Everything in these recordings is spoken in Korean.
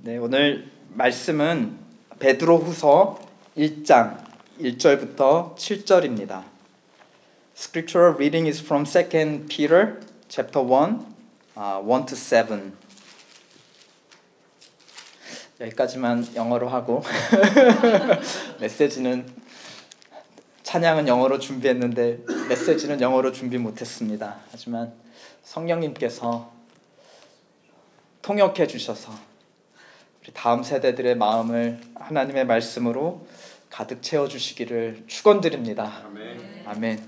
네, 오늘 말씀은 베드로후서 1장 1절부터 7절입니다. Scriptural reading is from 2 Peter chapter 1, 1 to 7. 여기까지만 영어로 하고 메시지는 찬양은 영어로 준비했는데 메시지는 영어로 준비 못했습니다. 하지만 성령님께서 통역해 주셔서 우리 다음 세대들의 마음을 하나님의 말씀으로 가득 채워주시기를 축원드립니다. 아멘. 아멘.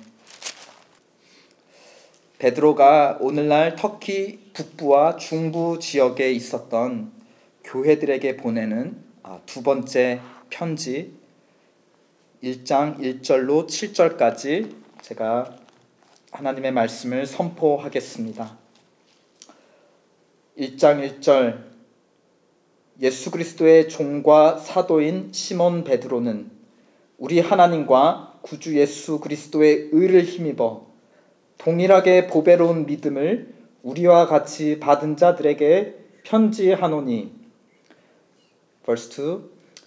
베드로가 오늘날 터키 북부와 중부 지역에 있었던 교회들에게 보내는 두 번째 편지 1장 1절로 7절까지 제가 하나님의 말씀을 선포하겠습니다. 1장 1절 예수 그리스도의 종과 사도인 시몬 베드로는 우리 하나님과 구주 예수 그리스도의 의를 힘입어 동일하게 보배로운 믿음을 우리와 같이 받은 자들에게 편지하노니. Verse 2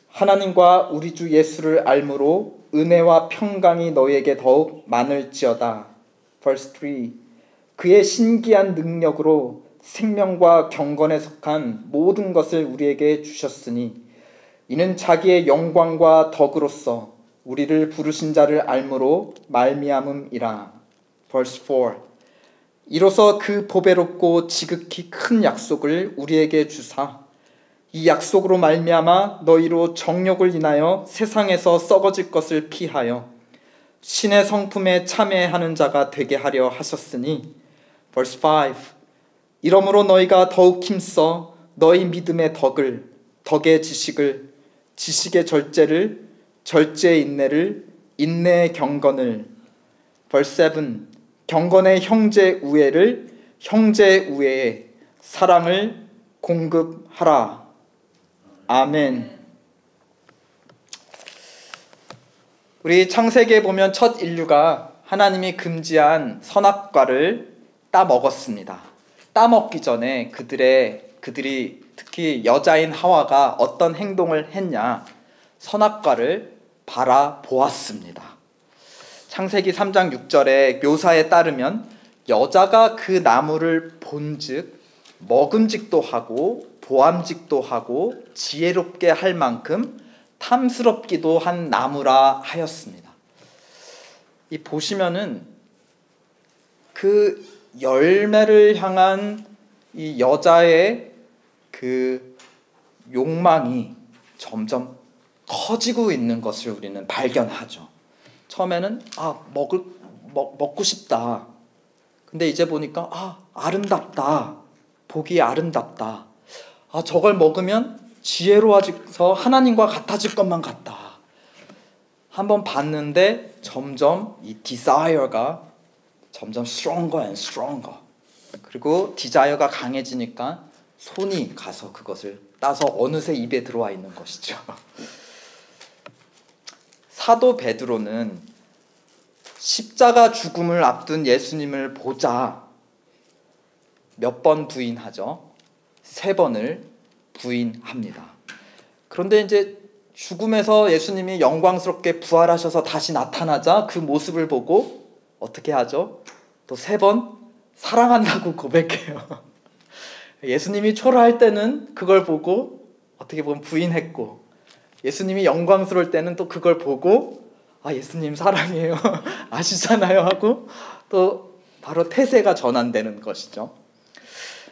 하나님과 우리 주 예수를 알므로 은혜와 평강이 너희에게 더욱 많을지어다. Verse 3 그의 신기한 능력으로 생명과 경건에 속한 모든 것을 우리에게 주셨으니 이는 자기의 영광과 덕으로서 우리를 부르신 자를 알므로 말미암음이라. Verse 4 이로써 그 보배롭고 지극히 큰 약속을 우리에게 주사 이 약속으로 말미암아 너희로 정욕을 인하여 세상에서 썩어질 것을 피하여 신의 성품에 참여하는 자가 되게 하려 하셨으니. Verse 5 이러므로 너희가 더욱 힘써 너희 믿음의 덕을, 덕의 지식을, 지식의 절제를, 절제의 인내를, 인내의 경건을. Verse 7 경건의 형제 우애를, 형제 우애에 사랑을 공급하라. 아멘. 우리 창세기에 보면 첫 인류가 하나님이 금지한 선악과를 따먹었습니다. 따먹기 전에 그들이 특히 여자인 하와가 어떤 행동을 했냐, 선악과를 바라보았습니다. 창세기 3장 6절의 묘사에 따르면 여자가 그 나무를 본즉 먹음직도 하고 보암직도 하고 지혜롭게 할 만큼 탐스럽기도 한 나무라 하였습니다. 이 보시면은 그 열매를 향한 이 여자의 그 욕망이 점점 커지고 있는 것을 우리는 발견하죠. 처음에는 먹고 싶다. 근데 이제 보니까 아름답다. 보기 아름답다. 저걸 먹으면 지혜로워져서 하나님과 같아질 것만 같다. 한번 봤는데 점점 이 desire가 점점 stronger and stronger. 그리고 디자이어가 강해지니까 손이 가서 그것을 따서 어느새 입에 들어와 있는 것이죠. 사도 베드로는 십자가 죽음을 앞둔 예수님을 보자 몇 번 부인하죠? 3번을 부인합니다. 그런데 이제 죽음에서 예수님이 영광스럽게 부활하셔서 다시 나타나자 그 모습을 보고 어떻게 하죠? 또 3번 사랑한다고 고백해요. 예수님이 초라할 때는 그걸 보고 어떻게 보면 부인했고, 예수님이 영광스러울 때는 또 그걸 보고 예수님 사랑해요 아시잖아요 하고 또 바로 태세가 전환되는 것이죠.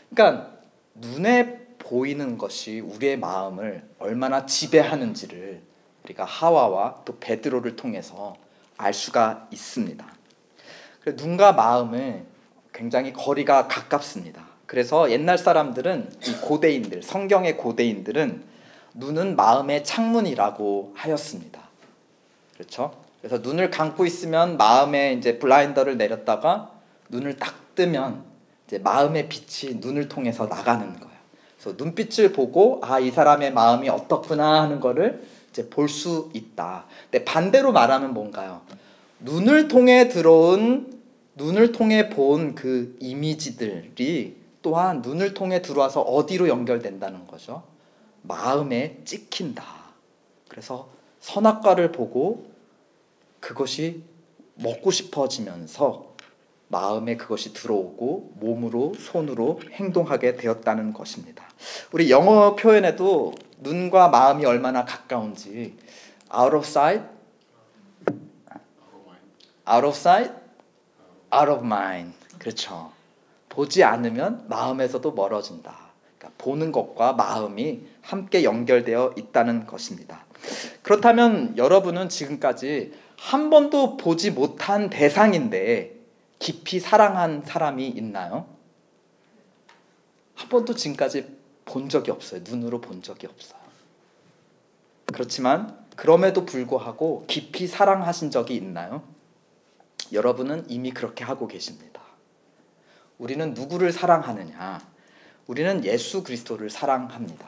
그러니까 눈에 보이는 것이 우리의 마음을 얼마나 지배하는지를 우리가 하와와 또 베드로를 통해서 알 수가 있습니다. 눈과 마음은 굉장히 거리가 가깝습니다. 그래서 옛날 사람들은, 이 고대인들, 성경의 고대인들은 눈은 마음의 창문이라고 하였습니다. 그렇죠? 그래서 눈을 감고 있으면 마음에 이제 블라인더를 내렸다가 눈을 딱 뜨면 이제 마음의 빛이 눈을 통해서 나가는 거예요. 그래서 눈빛을 보고 이 사람의 마음이 어떻구나 하는 거를 이제 볼 수 있다. 근데 반대로 말하면 뭔가요? 눈을 통해 본 그 이미지들이 또한 눈을 통해 들어와서 어디로 연결된다는 거죠? 마음에 찍힌다. 그래서 선악과를 보고 그것이 먹고 싶어지면서 마음에 그것이 들어오고 몸으로 손으로 행동하게 되었다는 것입니다. 우리 영어 표현에도 눈과 마음이 얼마나 가까운지 out of sight, out of sight, out of mind. 그렇죠. 보지 않으면 마음에서도 멀어진다. 그러니까 보는 것과 마음이 함께 연결되어 있다는 것입니다. 그렇다면 여러분은 지금까지 한 번도 보지 못한 대상인데 깊이 사랑한 사람이 있나요? 한 번도 지금까지 본 적이 없어요. 눈으로 본 적이 없어요. 그렇지만 그럼에도 불구하고 깊이 사랑하신 적이 있나요? 여러분은 이미 그렇게 하고 계십니다. 우리는 누구를 사랑하느냐? 우리는 예수 그리스도를 사랑합니다.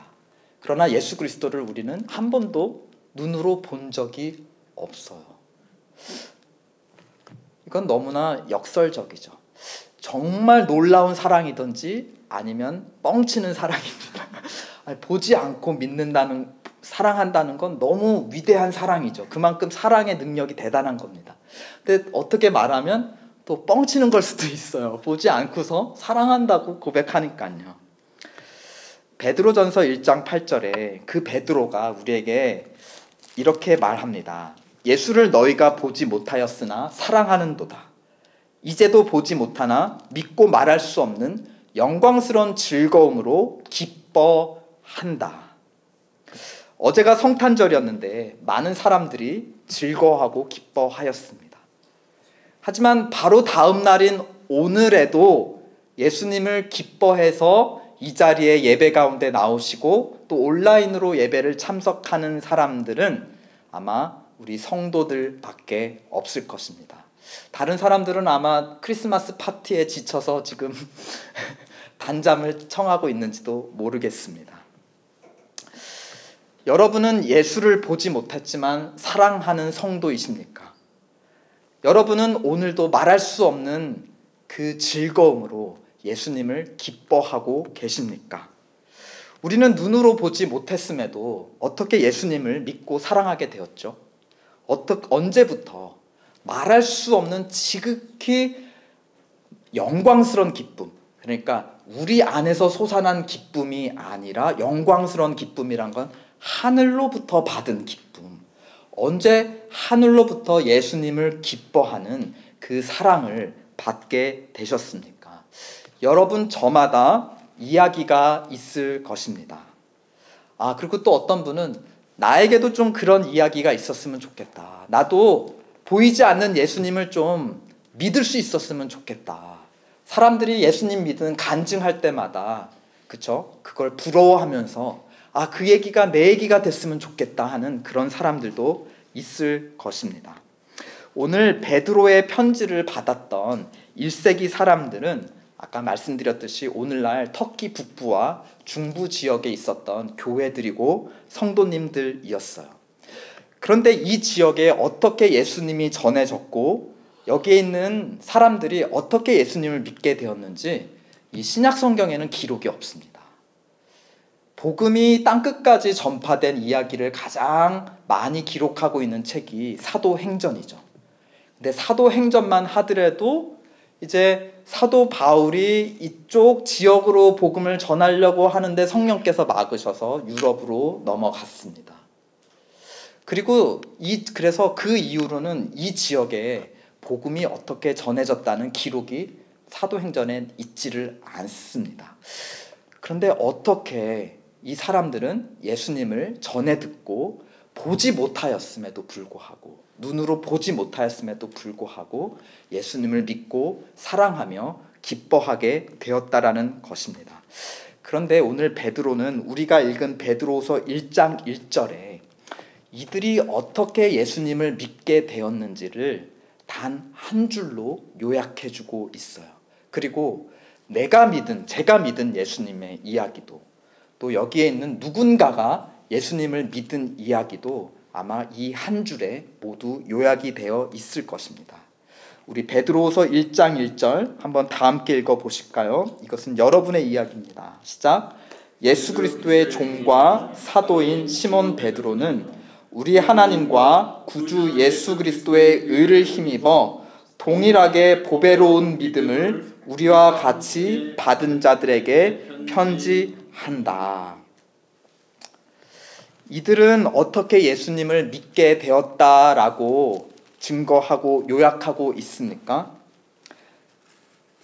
그러나 예수 그리스도를 우리는 한 번도 눈으로 본 적이 없어요. 이건 너무나 역설적이죠. 정말 놀라운 사랑이든지 아니면 뻥치는 사랑입니다. 보지 않고 믿는다는, 사랑한다는 건 너무 위대한 사랑이죠. 그만큼 사랑의 능력이 대단한 겁니다. 근데 어떻게 말하면 또 뻥치는 걸 수도 있어요. 보지 않고서 사랑한다고 고백하니까요. 베드로전서 1장 8절에 그 베드로가 우리에게 이렇게 말합니다. 예수를 너희가 보지 못하였으나 사랑하는도다. 이제도 보지 못하나 믿고 말할 수 없는 영광스러운 즐거움으로 기뻐한다. 어제가 성탄절이었는데 많은 사람들이 즐거워하고 기뻐하였습니다. 하지만 바로 다음 날인 오늘에도 예수님을 기뻐해서 이 자리에 예배 가운데 나오시고 또 온라인으로 예배를 참석하는 사람들은 아마 우리 성도들밖에 없을 것입니다. 다른 사람들은 아마 크리스마스 파티에 지쳐서 지금 단잠을 청하고 있는지도 모르겠습니다. 여러분은 예수를 보지 못했지만 사랑하는 성도이십니까? 여러분은 오늘도 말할 수 없는 그 즐거움으로 예수님을 기뻐하고 계십니까? 우리는 눈으로 보지 못했음에도 어떻게 예수님을 믿고 사랑하게 되었죠? 언제부터? 말할 수 없는 지극히 영광스러운 기쁨, 그러니까 우리 안에서 솟아난 기쁨이 아니라 영광스러운 기쁨이란 건 하늘로부터 받은 기쁨. 언제 하늘로부터 예수님을 기뻐하는 그 사랑을 받게 되셨습니까? 여러분 저마다 이야기가 있을 것입니다. 그리고 또 어떤 분은 나에게도 좀 그런 이야기가 있었으면 좋겠다. 나도 보이지 않는 예수님을 좀 믿을 수 있었으면 좋겠다. 사람들이 예수님 믿은 간증할 때마다 그쵸? 그걸 부러워하면서 그 얘기가 내 얘기가 됐으면 좋겠다 하는 그런 사람들도 있을 것입니다. 오늘 베드로의 편지를 받았던 1세기 사람들은 아까 말씀드렸듯이 오늘날 터키 북부와 중부 지역에 있었던 교회들이고 성도님들이었어요. 그런데 이 지역에 어떻게 예수님이 전해졌고 여기에 있는 사람들이 어떻게 예수님을 믿게 되었는지 이 신약 성경에는 기록이 없습니다. 복음이 땅끝까지 전파된 이야기를 가장 많이 기록하고 있는 책이 사도행전이죠. 근데 사도행전만 하더라도 이제 사도 바울이 이쪽 지역으로 복음을 전하려고 하는데 성령께서 막으셔서 유럽으로 넘어갔습니다. 그리고 그래서 그 이후로는 이 지역에 복음이 어떻게 전해졌다는 기록이 사도행전에 있지를 않습니다. 그런데 어떻게 이 사람들은 예수님을 전해 듣고 보지 못하였음에도 불구하고 눈으로 보지 못하였음에도 불구하고 예수님을 믿고 사랑하며 기뻐하게 되었다라는 것입니다. 그런데 오늘 베드로는 우리가 읽은 베드로서 1장 1절에 이들이 어떻게 예수님을 믿게 되었는지를 단 한 줄로 요약해주고 있어요. 그리고 제가 믿은 예수님의 이야기도 또 여기에 있는 누군가가 예수님을 믿은 이야기도 아마 이 한 줄에 모두 요약이 되어 있을 것입니다. 우리 베드로서 1장 1절 한번 다 함께 읽어보실까요? 이것은 여러분의 이야기입니다. 시작. 예수 그리스도의 종과 사도인 시몬 베드로는 우리 하나님과 구주 예수 그리스도의 의를 힘입어 동일하게 보배로운 믿음을 우리와 같이 받은 자들에게 편지한다. 이들은 어떻게 예수님을 믿게 되었다라고 증거하고 요약하고 있습니까?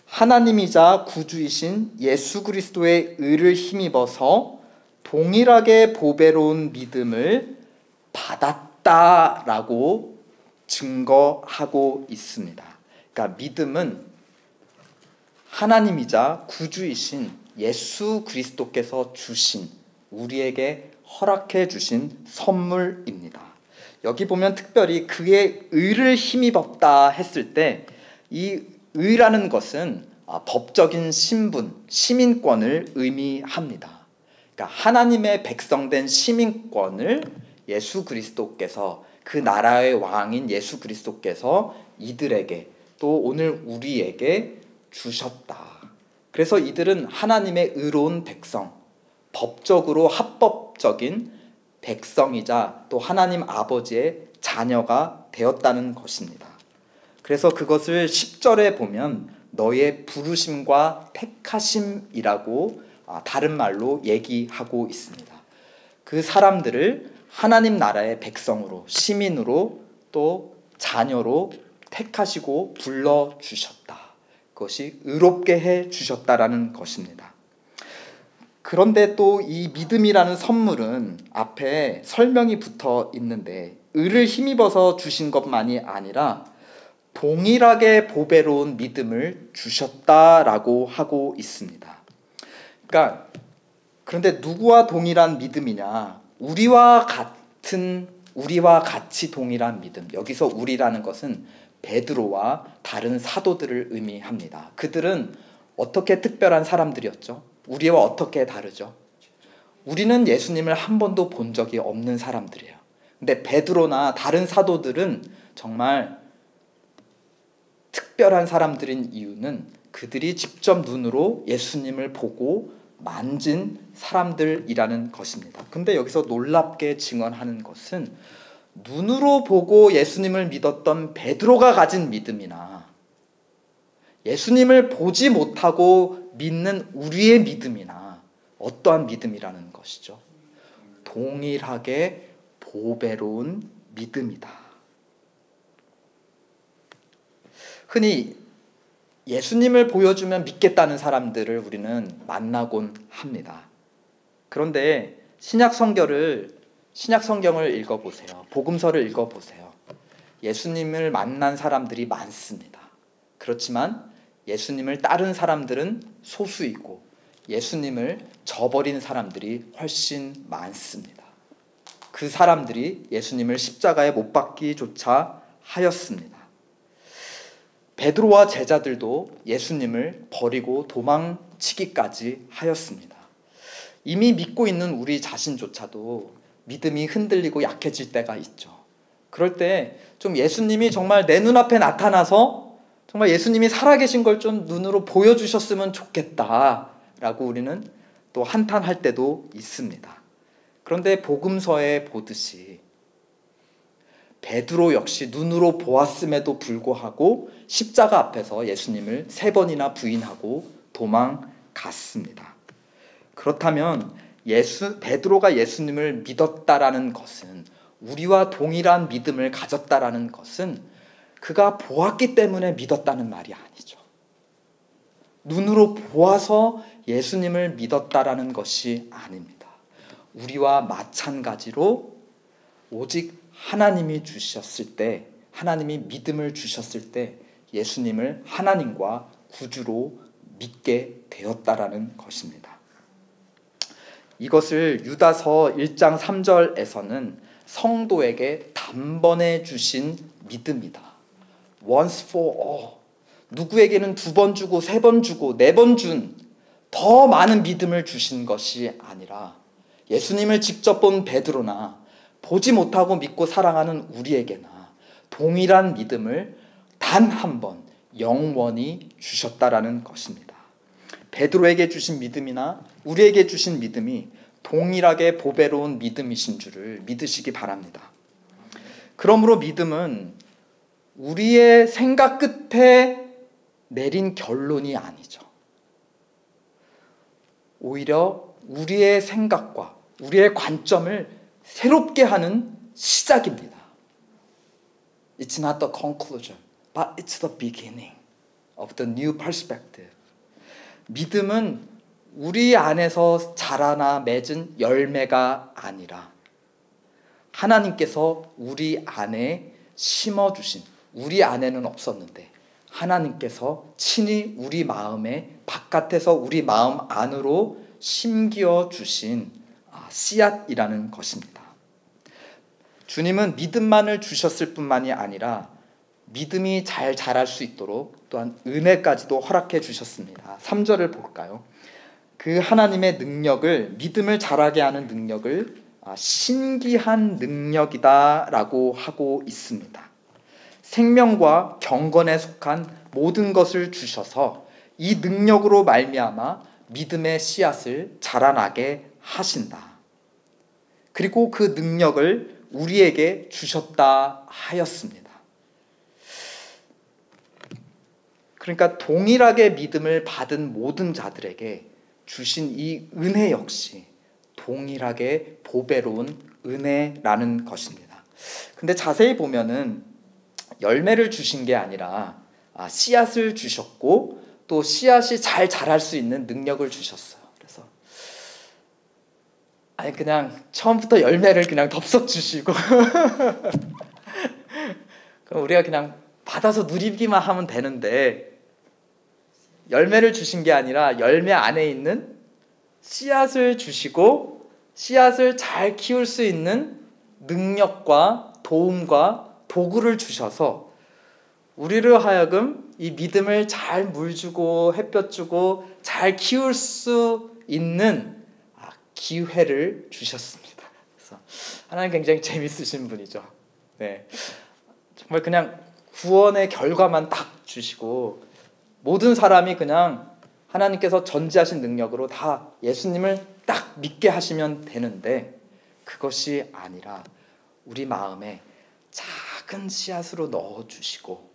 하나님이자 구주이신 예수 그리스도의 의를 힘입어서 동일하게 보배로운 믿음을 받았다라고 증거하고 있습니다. 그러니까 믿음은 하나님이자 구주이신 예수 그리스도께서 주신, 우리에게 허락해 주신 선물입니다. 여기 보면 특별히 그의 의를 힘입었다 했을 때 이 의라는 것은 법적인 신분, 시민권을 의미합니다. 그러니까 하나님의 백성된 시민권을 예수 그리스도께서, 그 나라의 왕인 예수 그리스도께서 이들에게, 또 오늘 우리에게 주셨다. 그래서 이들은 하나님의 의로운 백성, 법적으로 합법적인 백성이자 또 하나님 아버지의 자녀가 되었다는 것입니다. 그래서 그것을 10절에 보면 너의 부르심과 택하심이라고 다른 말로 얘기하고 있습니다. 그 사람들을 하나님 나라의 백성으로, 시민으로, 또 자녀로 택하시고 불러주셨다. 그것이 의롭게 해주셨다라는 것입니다. 그런데 또 이 믿음이라는 선물은 앞에 설명이 붙어 있는데 의를 힘입어서 주신 것만이 아니라 동일하게 보배로운 믿음을 주셨다라고 하고 있습니다. 그러니까 그런데 누구와 동일한 믿음이냐? 우리와 같이 동일한 믿음. 여기서 우리라는 것은 베드로와 다른 사도들을 의미합니다. 그들은 어떻게 특별한 사람들이었죠? 우리와 어떻게 다르죠? 우리는 예수님을 한 번도 본 적이 없는 사람들이에요. 근데 베드로나 다른 사도들은 정말 특별한 사람들인 이유는 그들이 직접 눈으로 예수님을 보고 만진 사람들이라는 것입니다. 근데 여기서 놀랍게 증언하는 것은 눈으로 보고 예수님을 믿었던 베드로가 가진 믿음이나 예수님을 보지 못하고 믿는 우리의 믿음이나 어떠한 믿음이라는 것이죠. 동일하게 보배로운 믿음이다. 흔히 예수님을 보여주면 믿겠다는 사람들을 우리는 만나곤 합니다. 그런데 신약 성경을 읽어보세요. 복음서를 읽어보세요. 예수님을 만난 사람들이 많습니다. 그렇지만 예수님을 따른 사람들은 소수이고 예수님을 저버린 사람들이 훨씬 많습니다. 그 사람들이 예수님을 십자가에 못 박기조차 하였습니다. 베드로와 제자들도 예수님을 버리고 도망치기까지 하였습니다. 이미 믿고 있는 우리 자신조차도 믿음이 흔들리고 약해질 때가 있죠. 그럴 때 좀 예수님이 정말 내 눈앞에 나타나서 정말 예수님이 살아계신 걸 좀 눈으로 보여주셨으면 좋겠다라고 우리는 또 한탄할 때도 있습니다. 그런데 복음서에 보듯이 베드로 역시 눈으로 보았음에도 불구하고 십자가 앞에서 예수님을 3번이나 부인하고 도망갔습니다. 그렇다면 베드로가 예수님을 믿었다라는 것은, 우리와 동일한 믿음을 가졌다라는 것은 그가 보았기 때문에 믿었다는 말이 아니죠. 눈으로 보아서 예수님을 믿었다라는 것이 아닙니다. 우리와 마찬가지로 오직 하나님이 주셨을 때, 하나님이 믿음을 주셨을 때 예수님을 하나님과 구주로 믿게 되었다라는 것입니다. 이것을 유다서 1장 3절에서는 성도에게 단번에 주신 믿음이다. Once for all. 누구에게는 2번 주고 3번 주고 4번 준 더 많은 믿음을 주신 것이 아니라 예수님을 직접 본 베드로나 보지 못하고 믿고 사랑하는 우리에게나 동일한 믿음을 단 한 번 영원히 주셨다라는 것입니다. 베드로에게 주신 믿음이나 우리에게 주신 믿음이 동일하게 보배로운 믿음이신 줄을 믿으시기 바랍니다. 그러므로 믿음은 우리의 생각 끝에 내린 결론이 아니죠. 오히려 우리의 생각과 우리의 관점을 새롭게 하는 시작입니다. It's not the conclusion, but it's the beginning of the new perspective. 믿음은 우리 안에서 자라나 맺은 열매가 아니라 하나님께서 우리 안에 심어주신, 우리 안에는 없었는데 하나님께서 친히 우리 마음에 바깥에서 우리 마음 안으로 심기어 주신 씨앗이라는 것입니다. 주님은 믿음만을 주셨을 뿐만이 아니라 믿음이 잘 자랄 수 있도록 또한 은혜까지도 허락해 주셨습니다. 3절을 볼까요? 그 하나님의 능력을, 믿음을 자라게 하는 능력을 신기한 능력이다 라고 하고 있습니다. 생명과 경건에 속한 모든 것을 주셔서 이 능력으로 말미암아 믿음의 씨앗을 자라나게 하신다. 그리고 그 능력을 우리에게 주셨다 하였습니다. 그러니까 동일하게 믿음을 받은 모든 자들에게 주신 이 은혜 역시 동일하게 보배로운 은혜라는 것입니다. 근데 자세히 보면은 열매를 주신 게 아니라 씨앗을 주셨고 또 씨앗이 잘 자랄 수 있는 능력을 주셨어요. 그래서 그냥 처음부터 열매를 그냥 덥석 주시고 그럼 우리가 그냥 받아서 누리기만 하면 되는데 열매를 주신 게 아니라 열매 안에 있는 씨앗을 주시고 씨앗을 잘 키울 수 있는 능력과 도움과 도구를 주셔서 우리를 하여금 이 믿음을 잘 물주고 햇볕 주고 잘 키울 수 있는 기회를 주셨습니다. 그래서 하나님 굉장히 재밌으신 분이죠. 네, 정말 그냥 구원의 결과만 딱 주시고 모든 사람이 그냥 하나님께서 전지하신 능력으로 다 예수님을 딱 믿게 하시면 되는데 그것이 아니라 우리 마음에 작은 씨앗으로 넣어주시고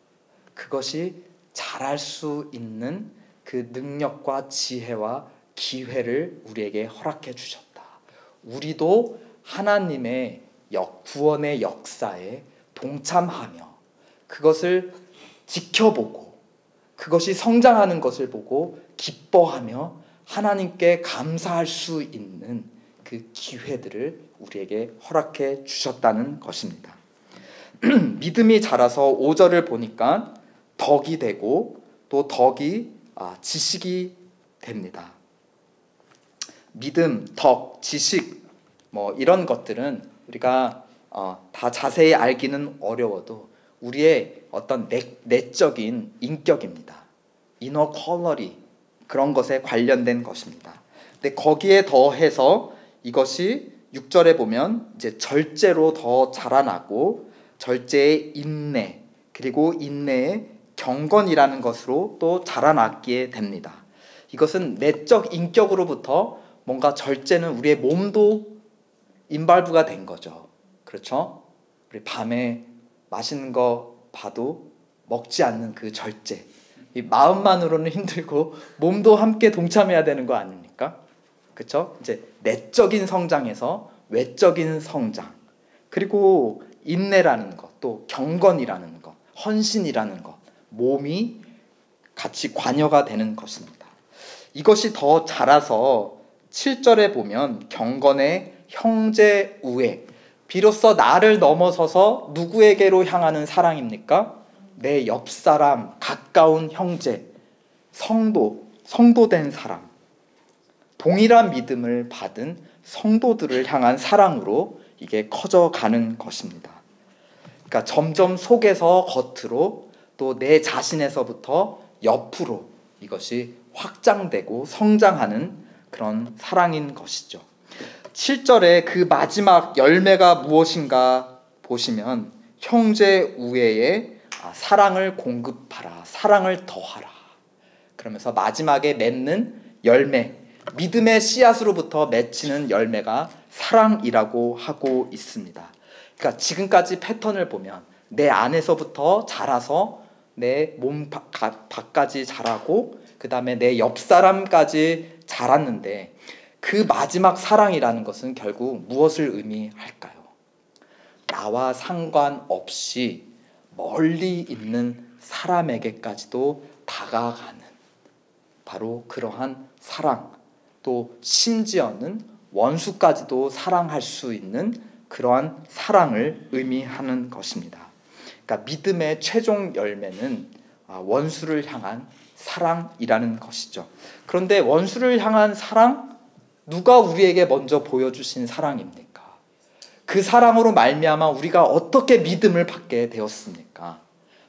그것이 자랄 수 있는 그 능력과 지혜와 기회를 우리에게 허락해 주셨다. 우리도 하나님의 구원의 역사에 동참하며 그것을 지켜보고 그것이 성장하는 것을 보고 기뻐하며 하나님께 감사할 수 있는 그 기회들을 우리에게 허락해 주셨다는 것입니다. 믿음이 자라서 5절을 보니까 덕이 되고 또 덕이 지식이 됩니다. 믿음, 덕, 지식 이런 것들은 우리가 다 자세히 알기는 어려워도 우리의 어떤 내적인 인격입니다. 이너 퀄러리 그런 것에 관련된 것입니다. 근데 거기에 더해서 이것이 6절에 보면 이제 절제로 더 자라나고 절제의 인내 그리고 인내의 경건이라는 것으로 또 자라나게 됩니다. 이것은 내적 인격으로부터 뭔가 절제는 우리의 몸도 인발부가 된 거죠. 그렇죠? 우리 밤에 맛있는 거 봐도 먹지 않는 그 절제. 이 마음만으로는 힘들고 몸도 함께 동참해야 되는 거 아닙니까? 그렇죠? 이제 내적인 성장에서 외적인 성장. 그리고 인내라는 것, 또 경건이라는 것, 헌신이라는 것, 몸이 같이 관여가 되는 것입니다. 이것이 더 자라서 7절에 보면 경건의 형제 우애. 비로소 나를 넘어서서 누구에게로 향하는 사랑입니까? 내 옆사람, 가까운 형제, 성도된 사람. 동일한 믿음을 받은 성도들을 향한 사랑으로 이게 커져가는 것입니다. 그러니까 점점 속에서 겉으로 또 내 자신에서부터 옆으로 이것이 확장되고 성장하는 그런 사랑인 것이죠. 7절에 그 마지막 열매가 무엇인가 보시면 형제 우애에 사랑을 공급하라, 사랑을 더하라. 그러면서 마지막에 맺는 열매, 믿음의 씨앗으로부터 맺히는 열매가 사랑이라고 하고 있습니다. 그러니까 지금까지 패턴을 보면 내 안에서부터 자라서 내 몸 밖까지 자라고 그 다음에 내 옆 사람까지 자랐는데, 그 마지막 사랑이라는 것은 결국 무엇을 의미할까요? 나와 상관없이 멀리 있는 사람에게까지도 다가가는 바로 그러한 사랑, 또 심지어는 원수까지도 사랑할 수 있는 그러한 사랑을 의미하는 것입니다. 그러니까 믿음의 최종 열매는 원수를 향한 사랑이라는 것이죠. 그런데 원수를 향한 사랑, 누가 우리에게 먼저 보여주신 사랑입니까? 그 사랑으로 말미암아 우리가 어떻게 믿음을 받게 되었습니까?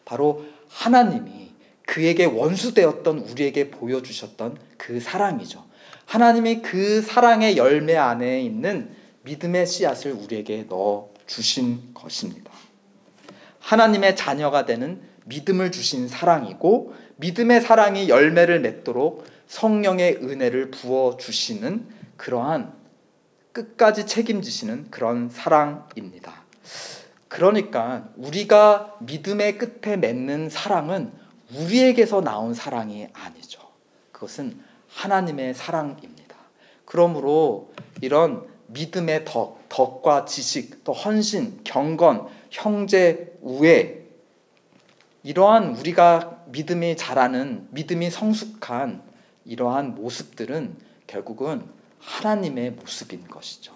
바로 하나님이 그에게 원수되었던 우리에게 보여주셨던 그 사랑이죠. 하나님이 그 사랑의 열매 안에 있는 믿음의 씨앗을 우리에게 넣어 주신 것입니다. 하나님의 자녀가 되는 믿음을 주신 사랑이고, 믿음의 사랑이 열매를 맺도록 성령의 은혜를 부어 주시는 그러한 끝까지 책임지시는 그런 사랑입니다. 그러니까 우리가 믿음의 끝에 맺는 사랑은 우리에게서 나온 사랑이 아니죠. 그것은 하나님의 사랑입니다. 그러므로 이런 믿음의 덕과 지식, 또 헌신, 경건, 형제, 우애, 이러한 우리가 믿음이 자라는, 믿음이 성숙한 이러한 모습들은 결국은 하나님의 모습인 것이죠.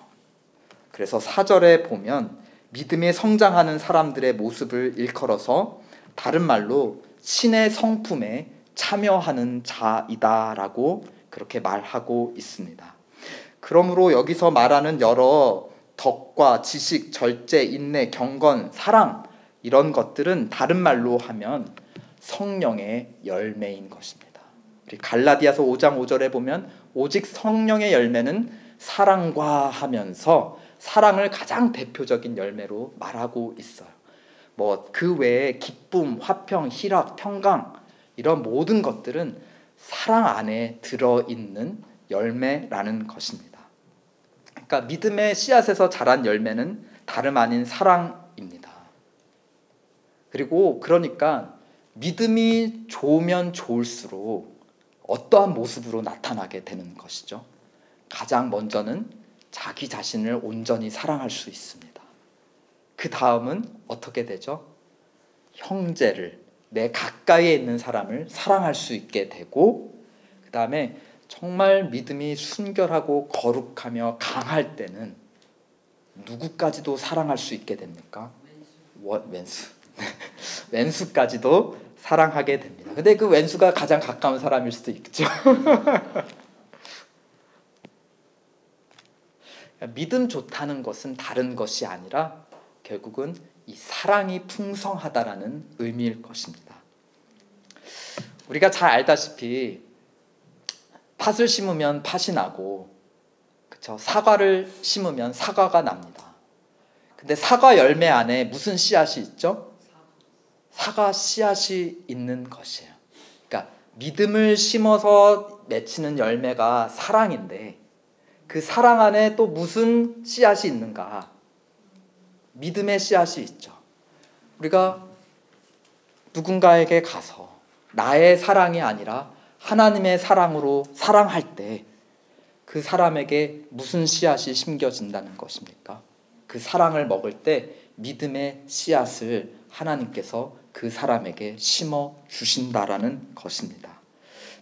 그래서 4절에 보면 믿음이 성장하는 사람들의 모습을 일컬어서 다른 말로 신의 성품에 참여하는 자이다라고 그렇게 말하고 있습니다. 그러므로 여기서 말하는 여러 덕과 지식, 절제, 인내, 경건, 사랑, 이런 것들은 다른 말로 하면 성령의 열매인 것입니다. 우리 갈라디아서 5장 5절에 보면 오직 성령의 열매는 사랑과 하면서 사랑을 가장 대표적인 열매로 말하고 있어요. 뭐 그 외에 기쁨, 화평, 희락, 평강, 이런 모든 것들은 사랑 안에 들어있는 열매라는 것입니다. 그러니까 믿음의 씨앗에서 자란 열매는 다름 아닌 사랑입니다. 그리고 그러니까 믿음이 좋으면 좋을수록 어떠한 모습으로 나타나게 되는 것이죠. 가장 먼저는 자기 자신을 온전히 사랑할 수 있습니다. 그 다음은 어떻게 되죠? 형제를, 내 가까이에 있는 사람을 사랑할 수 있게 되고, 그 다음에 정말 믿음이 순결하고 거룩하며 강할 때는 누구까지도 사랑할 수 있게 됩니까? 왼수. 왼수까지도 사랑하게 됩니다. 근데 그 왼수가 가장 가까운 사람일 수도 있죠. 믿음 좋다는 것은 다른 것이 아니라 결국은 이 사랑이 풍성하다라는 의미일 것입니다. 우리가 잘 알다시피 팥을 심으면 팥이 나고, 그쵸? 사과를 심으면 사과가 납니다. 근데 사과 열매 안에 무슨 씨앗이 있죠? 사과 씨앗이 있는 것이에요. 그러니까 믿음을 심어서 맺히는 열매가 사랑인데, 그 사랑 안에 또 무슨 씨앗이 있는가? 믿음의 씨앗이 있죠. 우리가 누군가에게 가서 나의 사랑이 아니라 하나님의 사랑으로 사랑할 때 그 사람에게 무슨 씨앗이 심겨진다는 것입니까? 그 사랑을 먹을 때 믿음의 씨앗을 하나님께서 그 사람에게 심어 주신다라는 것입니다.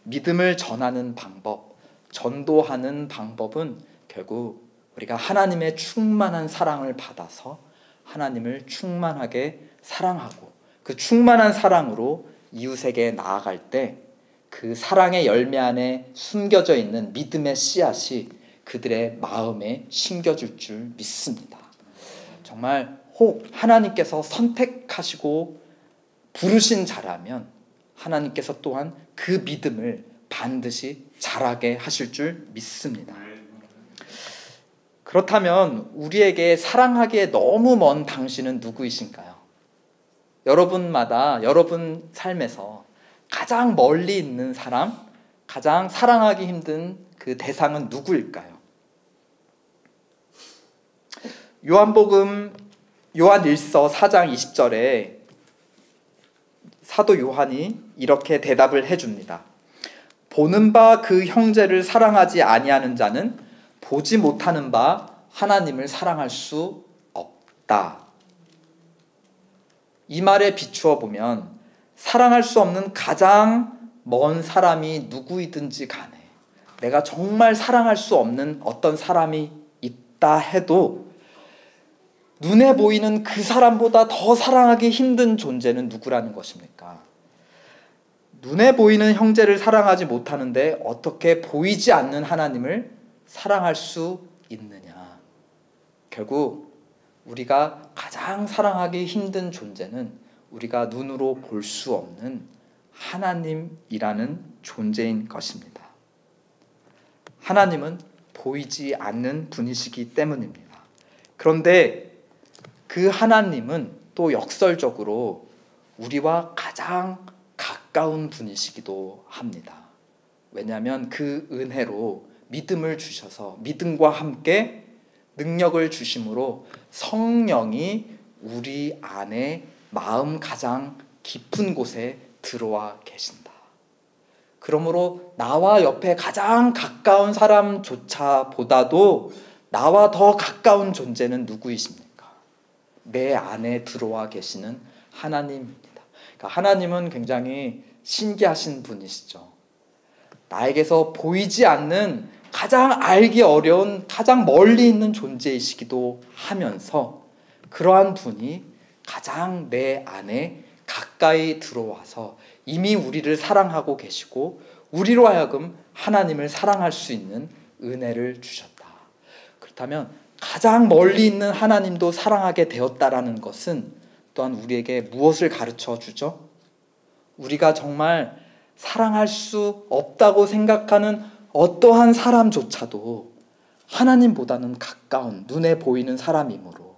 믿음을 전하는 방법, 전도하는 방법은 결국 우리가 하나님의 충만한 사랑을 받아서 하나님을 충만하게 사랑하고, 그 충만한 사랑으로 이웃에게 나아갈 때 그 사랑의 열매 안에 숨겨져 있는 믿음의 씨앗이 그들의 마음에 심겨질 줄 믿습니다. 정말 혹 하나님께서 선택하시고 부르신 자라면 하나님께서 또한 그 믿음을 반드시 자라게 하실 줄 믿습니다. 그렇다면 우리에게 사랑하기에 너무 먼 당신은 누구이신가요? 여러분마다 여러분 삶에서 가장 멀리 있는 사람, 가장 사랑하기 힘든 그 대상은 누구일까요? 요한복음 요한일서 4장 20절에 사도 요한이 이렇게 대답을 해줍니다. 보는 바 그 형제를 사랑하지 아니하는 자는 보지 못하는 바 하나님을 사랑할 수 없다. 이 말에 비추어 보면 사랑할 수 없는 가장 먼 사람이 누구이든지 간에, 내가 정말 사랑할 수 없는 어떤 사람이 있다 해도 눈에 보이는 그 사람보다 더 사랑하기 힘든 존재는 누구라는 것입니까? 눈에 보이는 형제를 사랑하지 못하는데 어떻게 보이지 않는 하나님을 사랑할 수 있느냐? 결국 우리가 가장 사랑하기 힘든 존재는 우리가 눈으로 볼 수 없는 하나님이라는 존재인 것입니다. 하나님은 보이지 않는 분이시기 때문입니다. 그런데 그 하나님은 또 역설적으로 우리와 가장 가까운 분이시기도 합니다. 왜냐하면 그 은혜로 믿음을 주셔서 믿음과 함께 능력을 주심으로 성령이 우리 안에 마음 가장 깊은 곳에 들어와 계신다. 그러므로 나와 옆에 가장 가까운 사람조차 보다도 나와 더 가까운 존재는 누구이십니까? 내 안에 들어와 계시는 하나님입니다. 그러니까 하나님은 굉장히 신기하신 분이시죠. 나에게서 보이지 않는 가장 알기 어려운 가장 멀리 있는 존재이시기도 하면서 그러한 분이 가장 내 안에 가까이 들어와서 이미 우리를 사랑하고 계시고 우리로 하여금 하나님을 사랑할 수 있는 은혜를 주셨다. 그렇다면 가장 멀리 있는 하나님도 사랑하게 되었다라는 것은 또한 우리에게 무엇을 가르쳐 주죠? 우리가 정말 사랑할 수 없다고 생각하는 어떠한 사람조차도 하나님보다는 가까운 눈에 보이는 사람이므로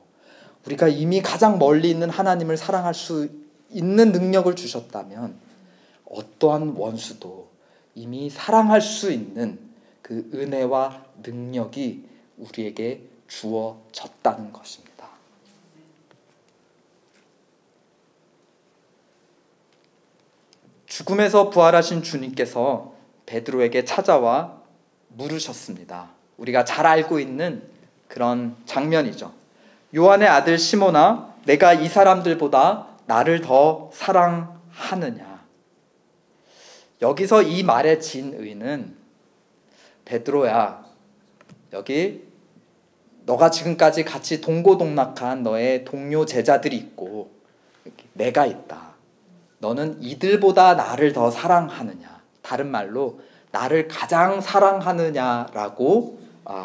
우리가 이미 가장 멀리 있는 하나님을 사랑할 수 있는 능력을 주셨다면 어떠한 원수도 이미 사랑할 수 있는 그 은혜와 능력이 우리에게 주어졌다는 것입니다. 죽음에서 부활하신 주님께서 베드로에게 찾아와 물으셨습니다. 우리가 잘 알고 있는 그런 장면이죠. 요한의 아들 시몬아, 내가 이 사람들보다 나를 더 사랑하느냐? 여기서 이 말의 진의는 베드로야, 여기 너가 지금까지 같이 동고동락한 너의 동료 제자들이 있고 내가 있다. 너는 이들보다 나를 더 사랑하느냐? 다른 말로 나를 가장 사랑하느냐라고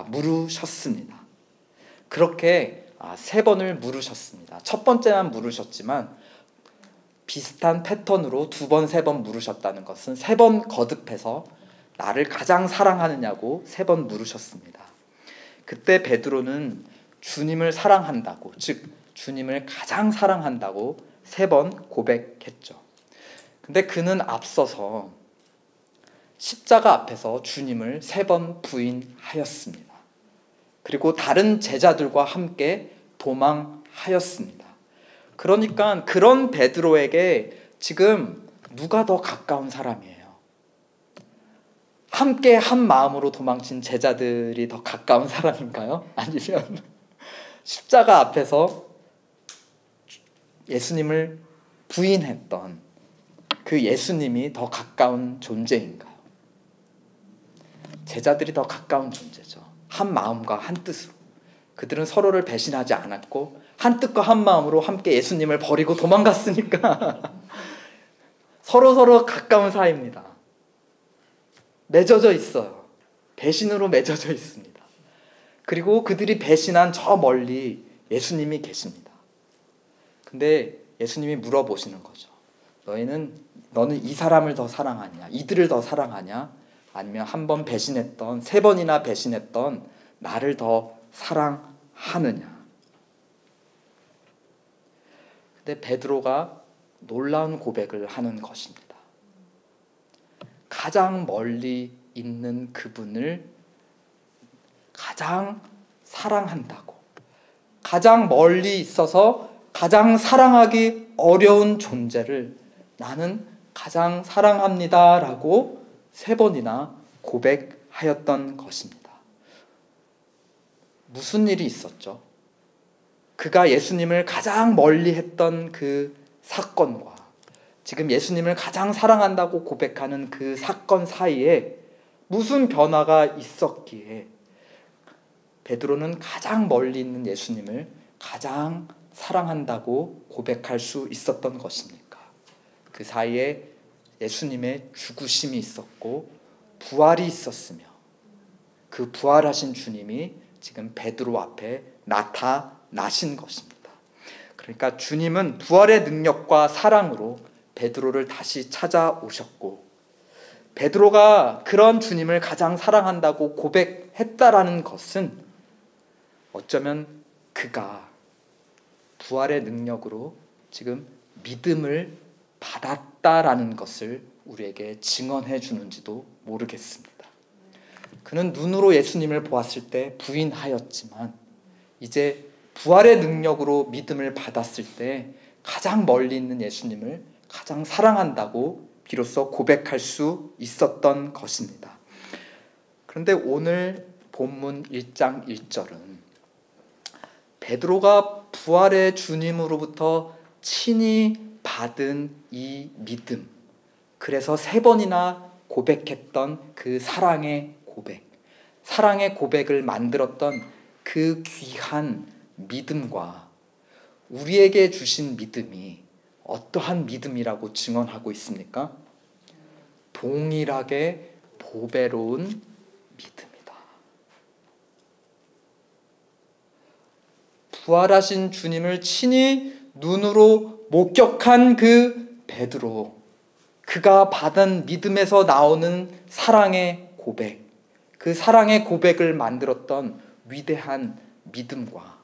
물으셨습니다. 그렇게 3번을 물으셨습니다. 첫 번째만 물으셨지만 비슷한 패턴으로 2번, 3번 물으셨다는 것은 3번 거듭해서 나를 가장 사랑하느냐고 3번 물으셨습니다. 그때 베드로는 주님을 사랑한다고, 즉 주님을 가장 사랑한다고 3번 고백했죠. 근데 그는 앞서서 십자가 앞에서 주님을 3번 부인하였습니다. 그리고 다른 제자들과 함께 도망하였습니다. 그러니까 그런 베드로에게 지금 누가 더 가까운 사람이에요? 함께 한 마음으로 도망친 제자들이 더 가까운 사람인가요? 아니면 십자가 앞에서 예수님을 부인했던 그 예수님이 더 가까운 존재인가요? 제자들이 더 가까운 존재죠. 한 마음과 한 뜻으로. 그들은 서로를 배신하지 않았고 한 뜻과 한 마음으로 함께 예수님을 버리고 도망갔으니까 서로 가까운 사이입니다. 맺어져 있어요. 배신으로 맺어져 있습니다. 그리고 그들이 배신한 저 멀리 예수님이 계십니다. 근데 예수님이 물어보시는 거죠. 너는 이 사람을 더 사랑하냐? 이들을 더 사랑하냐? 아니면 한 번 배신했던, 3번이나 배신했던 나를 더 사랑하느냐? 근데 베드로가 놀라운 고백을 하는 것입니다. 가장 멀리 있는 그분을 가장 사랑한다고, 가장 멀리 있어서 가장 사랑하기 어려운 존재를 나는 가장 사랑합니다 라고 3번이나 고백하였던 것입니다. 무슨 일이 있었죠? 그가 예수님을 가장 멀리 했던 그 사건과 지금 예수님을 가장 사랑한다고 고백하는 그 사건 사이에 무슨 변화가 있었기에 베드로는 가장 멀리 있는 예수님을 가장 사랑한다고 고백할 수 있었던 것입니까? 그 사이에 예수님의 죽으심이 있었고 부활이 있었으며 그 부활하신 주님이 지금 베드로 앞에 나타나신 것입니다. 그러니까 주님은 부활의 능력과 사랑으로 베드로를 다시 찾아오셨고 베드로가 그런 주님을 가장 사랑한다고 고백했다라는 것은 어쩌면 그가 부활의 능력으로 지금 믿음을 받았다라는 것을 우리에게 증언해 주는지도 모르겠습니다. 그는 눈으로 예수님을 보았을 때 부인하였지만 이제 부활의 능력으로 믿음을 받았을 때 가장 멀리 있는 예수님을 가장 사랑한다고 비로소 고백할 수 있었던 것입니다. 그런데 오늘 본문 1장 1절은 베드로가 부활의 주님으로부터 친히 받은 이 믿음, 그래서 3번이나 고백했던 그 사랑의 고백을 만들었던 그 귀한 믿음과 우리에게 주신 믿음이 어떠한 믿음이라고 증언하고 있습니까? 동일하게 보배로운 믿음이다. 부활하신 주님을 친히 눈으로 목격한 그 베드로, 그가 받은 믿음에서 나오는 사랑의 고백, 그 사랑의 고백을 만들었던 위대한 믿음과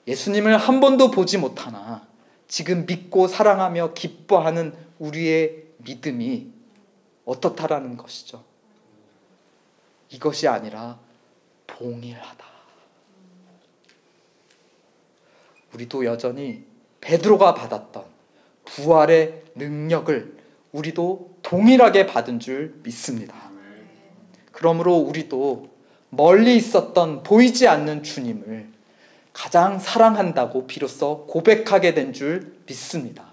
예수님을 한 번도 보지 못하나 지금 믿고 사랑하며 기뻐하는 우리의 믿음이 어떻다라는 것이죠. 이것이 아니라 동일하다. 우리도 여전히 베드로가 받았던 부활의 능력을 우리도 동일하게 받은 줄 믿습니다. 그러므로 우리도 멀리 있었던 보이지 않는 주님을 가장 사랑한다고 비로소 고백하게 된 줄 믿습니다.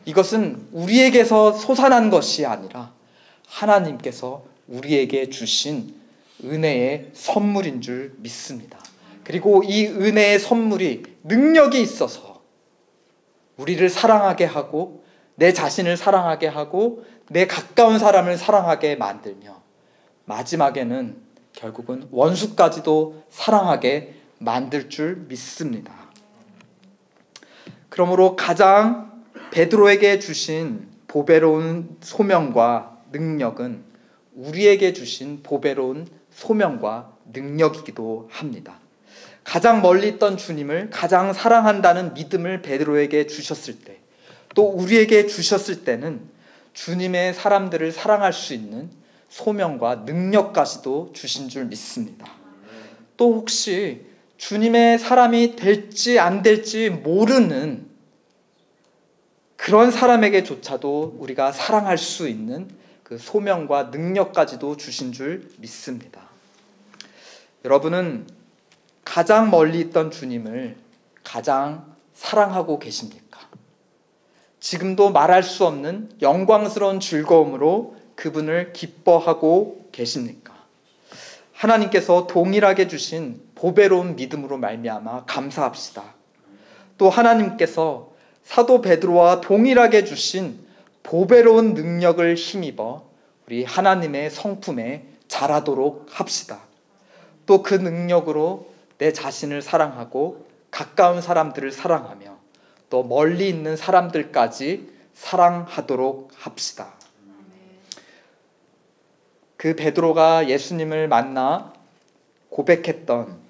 이것은 우리에게서 솟아난 것이 아니라 하나님께서 우리에게 주신 은혜의 선물인 줄 믿습니다. 그리고 이 은혜의 선물이 능력이 있어서 우리를 사랑하게 하고 내 자신을 사랑하게 하고 내 가까운 사람을 사랑하게 만들며 마지막에는 결국은 원수까지도 사랑하게 만들 줄 믿습니다. 그러므로 가장 베드로에게 주신 보배로운 소명과 능력은 우리에게 주신 보배로운 소명과 능력이기도 합니다. 가장 멀리 있던 주님을 가장 사랑한다는 믿음을 베드로에게 주셨을 때, 또 우리에게 주셨을 때는 주님의 사람들을 사랑할 수 있는 소명과 능력까지도 주신 줄 믿습니다. 또 혹시 주님의 사람이 될지 안 될지 모르는 그런 사람에게조차도 우리가 사랑할 수 있는 그 소명과 능력까지도 주신 줄 믿습니다. 여러분은 가장 멀리 있던 주님을 가장 사랑하고 계십니까? 지금도 말할 수 없는 영광스러운 즐거움으로 그분을 기뻐하고 계십니까? 하나님께서 동일하게 주신 보배로운 믿음으로 말미암아 감사합시다. 또 하나님께서 사도 베드로와 동일하게 주신 보배로운 능력을 힘입어 우리 하나님의 성품에 자라도록 합시다. 또 그 능력으로 내 자신을 사랑하고 가까운 사람들을 사랑하며 또 멀리 있는 사람들까지 사랑하도록 합시다. 그 베드로가 예수님을 만나 고백했던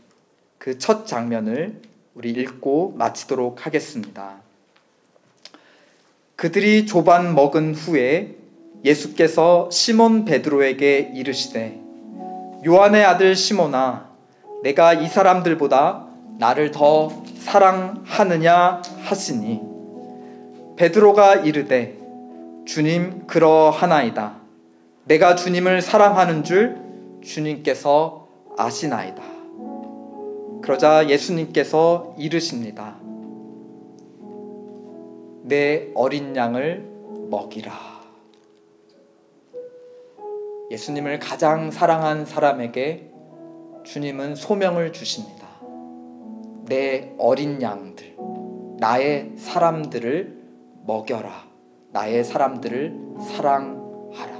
그 첫 장면을 우리 읽고 마치도록 하겠습니다. 그들이 조반 먹은 후에 예수께서 시몬 베드로에게 이르시되 요한의 아들 시몬아 내가 이 사람들보다 나를 더 사랑하느냐 하시니 베드로가 이르되 주님 그러하나이다. 내가 주님을 사랑하는 줄 주님께서 아시나이다. 그러자 예수님께서 이르십니다. 내 어린 양을 먹이라. 예수님을 가장 사랑한 사람에게 주님은 소명을 주십니다. 내 어린 양들, 나의 사람들을 먹여라. 나의 사람들을 사랑하라.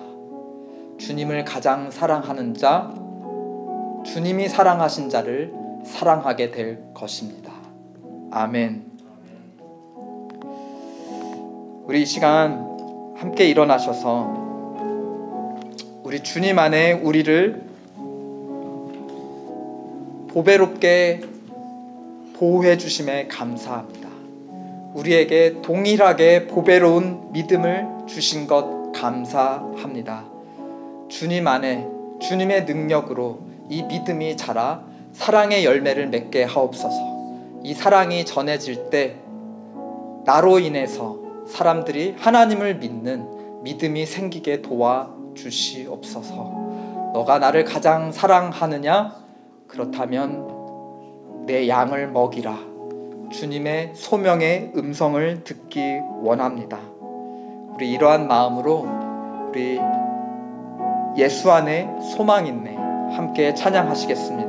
주님을 가장 사랑하는 자, 주님이 사랑하신 자를 사랑하게 될 것입니다. 아멘. 우리 이 시간 함께 일어나셔서 우리 주님 안에 우리를 보배롭게 보호해 주심에 감사합니다. 우리에게 동일하게 보배로운 믿음을 주신 것 감사합니다. 주님 안에 주님의 능력으로 이 믿음이 자라 사랑의 열매를 맺게 하옵소서. 이 사랑이 전해질 때 나로 인해서 사람들이 하나님을 믿는 믿음이 생기게 도와주시옵소서. 너가 나를 가장 사랑하느냐? 그렇다면 내 양을 먹이라. 주님의 소명의 음성을 듣기 원합니다. 우리 이러한 마음으로 우리 예수 안에 소망 있네 함께 찬양하시겠습니다.